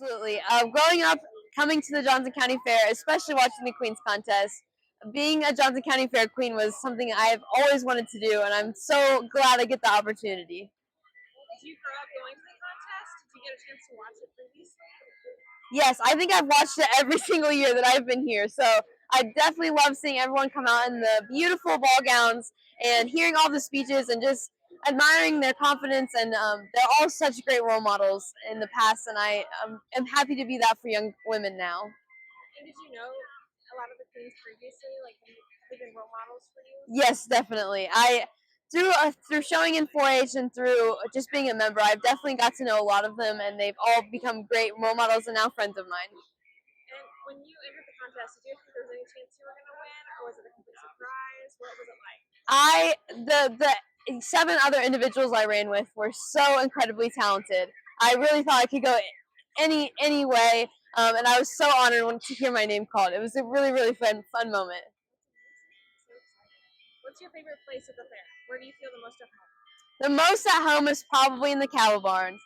Absolutely. Growing up, coming to the Johnson County Fair, especially watching the Queen's Contest, being a Johnson County Fair Queen was something I've always wanted to do, and I'm so glad I get the opportunity. Did you grow up going to the contest? Did you get a chance to watch it previously? Yes, I think I've watched it every single year that I've been here, so I definitely love seeing everyone come out in the beautiful ball gowns and hearing all the speeches and just admiring their confidence. And they're all such great role models in the past, and I am happy to be that for young women now. And did you know a lot of the queens previously? Like, have they been role models for you? Yes, definitely. Through showing in 4-H and through just being a member, I've definitely got to know a lot of them, and they've all become great role models and now friends of mine. And when you entered the contest, did you think there was any chance you were going to win, or was it a complete surprise? What was it like? The 7 other individuals I ran with were so incredibly talented. I really thought I could go any way, and I was so honored to hear my name called. It was a really fun moment. So exciting. What's your favorite place at the fair? Where do you feel the most at home? The most at home is probably in the cattle barn.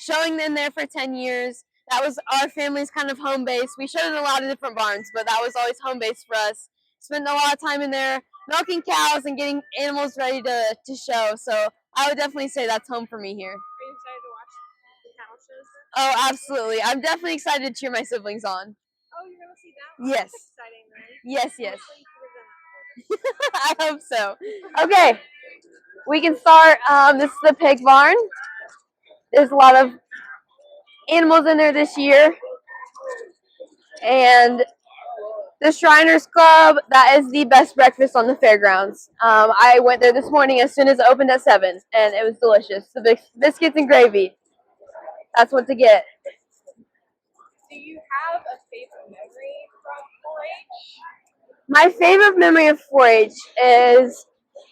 Showing in there for 10 years, that was our family's kind of home base. We showed in a lot of different barns, but that was always home base for us. Spent a lot of time in there milking cows and getting animals ready to show. So I would definitely say that's home for me here. Are you excited to watch the cattle shows then? Oh, absolutely. I'm definitely excited to cheer my siblings on. Oh, you're going to see them? Yes. That's exciting, then. Yes. Hopefully you can give them an I hope so. Okay, we can start. This is the pig barn. There's a lot of animals in there this year. And the Shriners Club, that is the best breakfast on the fairgrounds. I went there this morning as soon as it opened at 7, and it was delicious. The biscuits and gravy. That's what to get. Do you have a favorite memory from 4-H? My favorite memory of 4-H is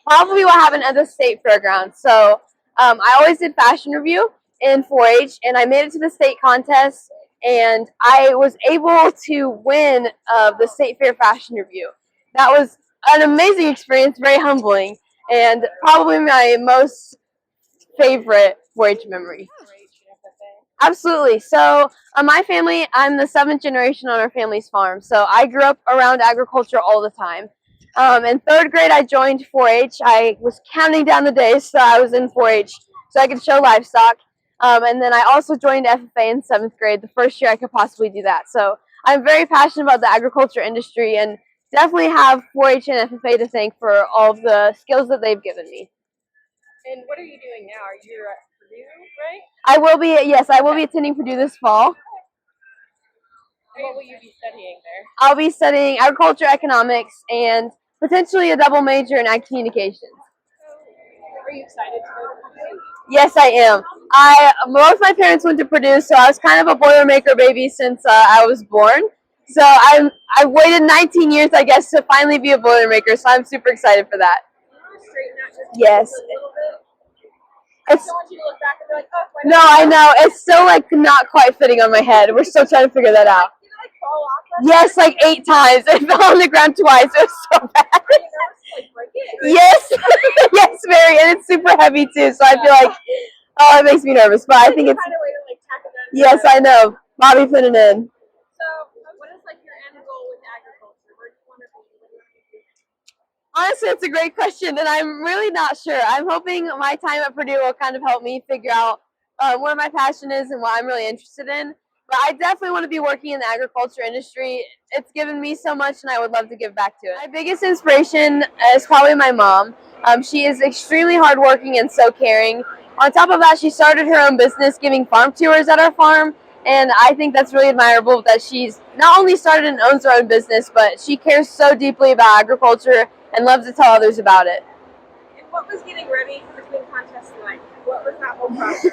probably what happened at the state fairgrounds. So I always did fashion review in 4-H, and I made it to the state contest, and I was able to win the state fair fashion review. That was an amazing experience, very humbling, and probably my most favorite 4-H memory. Absolutely. So my family, I'm the 7th generation on our family's farm. So I grew up around agriculture all the time. In 3rd grade, I joined 4-H. I was counting down the days so I was in 4-H so I could show livestock. And then I also joined FFA in 7th grade, the first year I could possibly do that. So I'm very passionate about the agriculture industry and definitely have 4-H and FFA to thank for all of the skills that they've given me. And what are you doing now? Are you at Purdue, right? I will be attending Purdue this fall. And what will you be studying there? I'll be studying agriculture, economics, and potentially a double major in ag communications. So, are you excited to go to Purdue? Yes, I am. Both my parents went to Purdue, so I was kind of a Boilermaker baby since I was born. So I waited 19 years, I guess, to finally be a Boilermaker. So I'm super excited for that. Straighten out just Yes. a little bit. I don't want you to look back and be like, oh, no, I know. It's still like not quite fitting on my head. We're still trying to figure that out. Did it like fall off? Yes, like 8 times. It fell on the ground twice. It was so bad. Like, break it, right? Yes, yes, very, and it's super heavy too. So I feel like, it makes me nervous. But I think it's. Find a way to like tack it on. Yes, I know. Bobby put it in. So, what is like your end goal with agriculture? Where do you want to be? Honestly, it's a great question, and I'm really not sure. I'm hoping my time at Purdue will kind of help me figure out where my passion is and what I'm really interested in. But I definitely want to be working in the agriculture industry. It's given me so much, and I would love to give back to it. My biggest inspiration is probably my mom. She is extremely hardworking and so caring. On top of that, she started her own business giving farm tours at our farm, and I think that's really admirable that she's not only started and owns her own business, but she cares so deeply about agriculture and loves to tell others about it. And what was getting ready for the Queen Contest like? What was that whole process?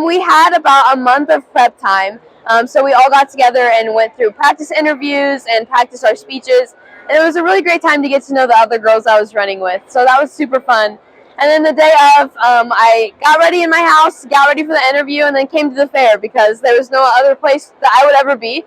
We had about a month of prep time, so we all got together and went through practice interviews and practiced our speeches, and it was a really great time to get to know the other girls I was running with, so that was super fun. And then the day of, I got ready in my house, got ready for the interview, and then came to the fair because there was no other place that I would ever be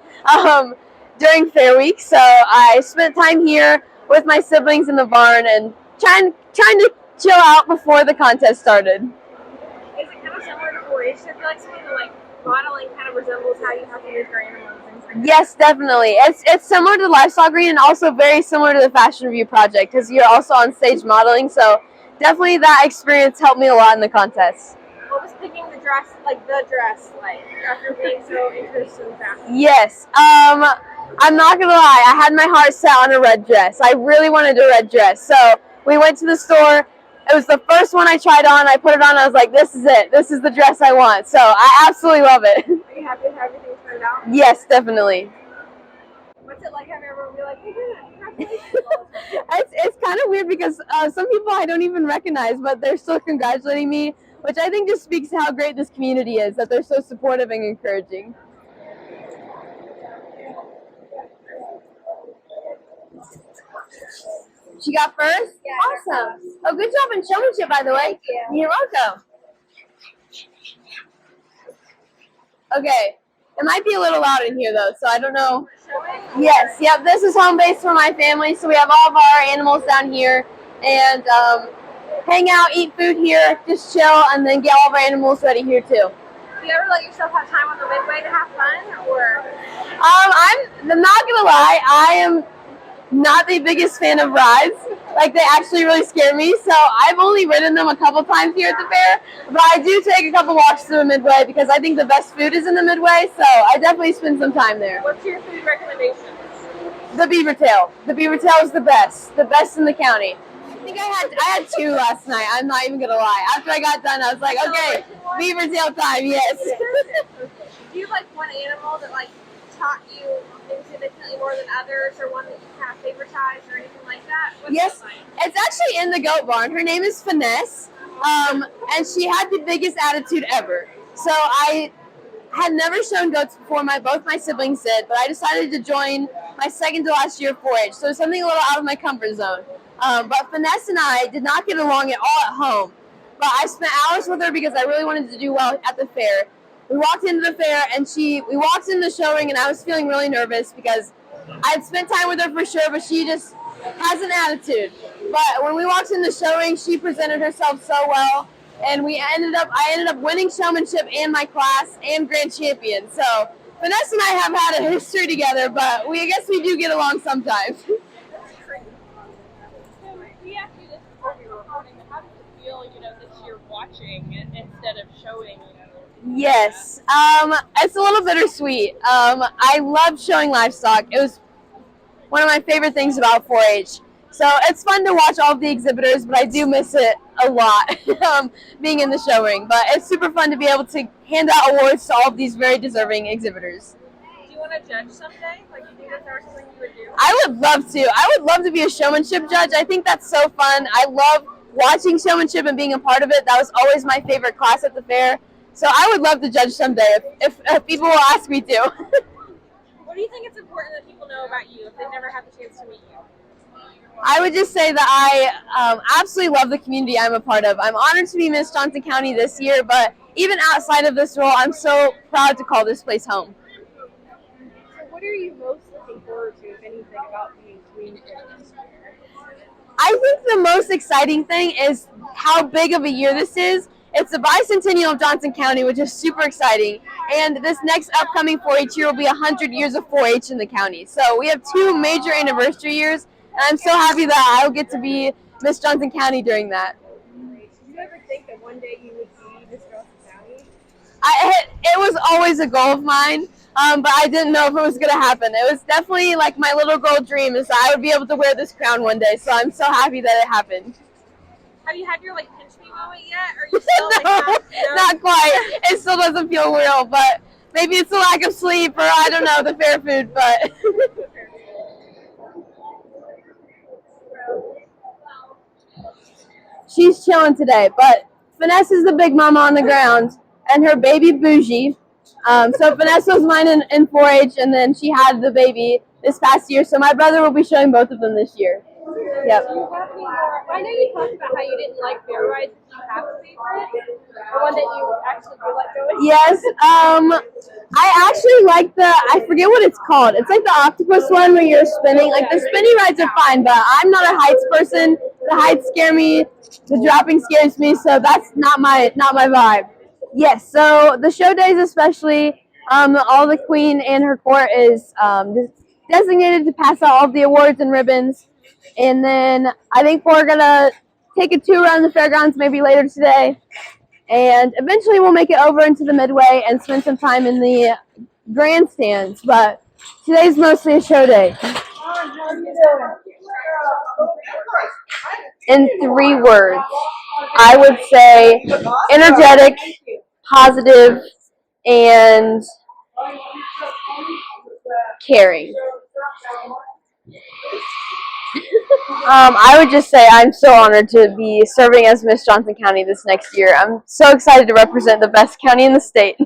during fair week, so I spent time here with my siblings in the barn and trying to chill out before the contest started. Is it kind of similar to 4-H? I feel like some of the modeling kind of resembles how you have to move your animals and things like that. Yes, definitely. It's similar to the livestock green and also very similar to the fashion review project because you're also on stage modeling. So definitely that experience helped me a lot in the contest. What was picking the dress like after being so interested in fashion? Yes. I'm not gonna lie. I had my heart set on a red dress. I really wanted a red dress. So we went to the store. It was the first one I tried on. I put it on. I was like, "This is it. This is the dress I want." So I absolutely love it. Are you happy with how everything turned out? Yes, definitely. What's it like having everyone be like, "Hey, congratulations"? It's kind of weird because some people I don't even recognize, but they're still congratulating me, which I think just speaks to how great this community is, that they're so supportive and encouraging. She got first? Yeah. Awesome. Oh, good job in showmanship, by the way. Thank you. You're welcome. Okay. It might be a little loud in here, though, so I don't know. Yes, yep, this is home base for my family, so we have all of our animals down here, and hang out, eat food here, just chill, and then get all of our animals ready here, too. Do you ever let yourself have time on the midway to have fun, or? I'm not gonna lie, I am not the biggest fan of rides. Like, they actually really scare me, so I've only ridden them a couple times here at the fair, but I do take a couple walks to the midway because I think the best food is in the midway, so I definitely spend some time there. What's your food recommendations? The beaver tail. The beaver tail is the best in the county. I think I had two last night. I'm not even gonna lie. After I got done, I was like, okay, beaver tail time, yes. Do you like one animal that like taught you maybe significantly more than others, or one that you kind of favoritized, or anything like that? What's Yes, it like? it's actually in the goat barn. Her name is Finesse, and she had the biggest attitude ever. So I had never shown goats before. Both my siblings did, but I decided to join my second to last year of 4-H. So something a little out of my comfort zone. But Finesse and I did not get along at all at home. But I spent hours with her because I really wanted to do well at the fair. We walked into the fair and we walked in the show ring and I was feeling really nervous because I'd spent time with her for sure, but she just has an attitude. But when we walked in the show ring, she presented herself so well. And I ended up winning showmanship and my class and grand champion. So Vanessa and I have had a history together, but I guess we do get along sometimes. We asked you this before we were recording, but how does it feel, that you're watching instead of showing, Yes, it's a little bittersweet. I love showing livestock. It was one of my favorite things about 4-H. So it's fun to watch all of the exhibitors, but I do miss it a lot, being in the show ring. But it's super fun to be able to hand out awards to all of these very deserving exhibitors. Do you want to judge someday? Like, do you think that's something you would do? I would love to. I would love to be a showmanship judge. I think that's so fun. I love watching showmanship and being a part of it. That was always my favorite class at the fair. So I would love to judge someday if people will ask me to. What do you think it's important that people know about you if they've never had the chance to meet you? I would just say that I absolutely love the community I'm a part of. I'm honored to be Miss Johnson County this year, but even outside of this role, I'm so proud to call this place home. So what are you most looking forward to, if anything, about being Queen this year? I think the most exciting thing is how big of a year this is. It's the bicentennial of Johnson County, which is super exciting. And this next upcoming 4-H year will be 100 years of 4-H in the county. So we have 2 major anniversary years, and I'm so happy that I'll get to be Miss Johnson County during that. Did you ever think that one day you would be Miss Johnson County? It was always a goal of mine, but I didn't know if it was going to happen. It was definitely like my little girl dream is that I would be able to wear this crown one day. So I'm so happy that it happened. Have you had your pinch me moment yet? Or are you still No, not quite. It still doesn't feel real, but maybe it's the lack of sleep or I don't know, the fair food, but. She's chilling today, but Finesse is the big mama on the ground and her baby Bougie. So Finesse was mine in 4-H and then she had the baby this past year. So my brother will be showing both of them this year. Yep. I know you talked about how you didn't like fair rides. Do you have a favorite? Or one that you actually do like going? Yes. I actually like I forget what it's called. It's like the octopus one where you're spinning. Like the spinny rides are fine, but I'm not a heights person. The heights scare me. The dropping scares me, so that's not my vibe. Yes, so the show days especially, all the queen and her court is designated to pass out all the awards and ribbons. And then I think we're going to take a tour around the fairgrounds maybe later today. And eventually we'll make it over into the midway and spend some time in the grandstands. But today's mostly a show day. In 3 words, I would say energetic, positive, and caring. I would just say I'm so honored to be serving as Miss Johnson County this next year. I'm so excited to represent the best county in the state.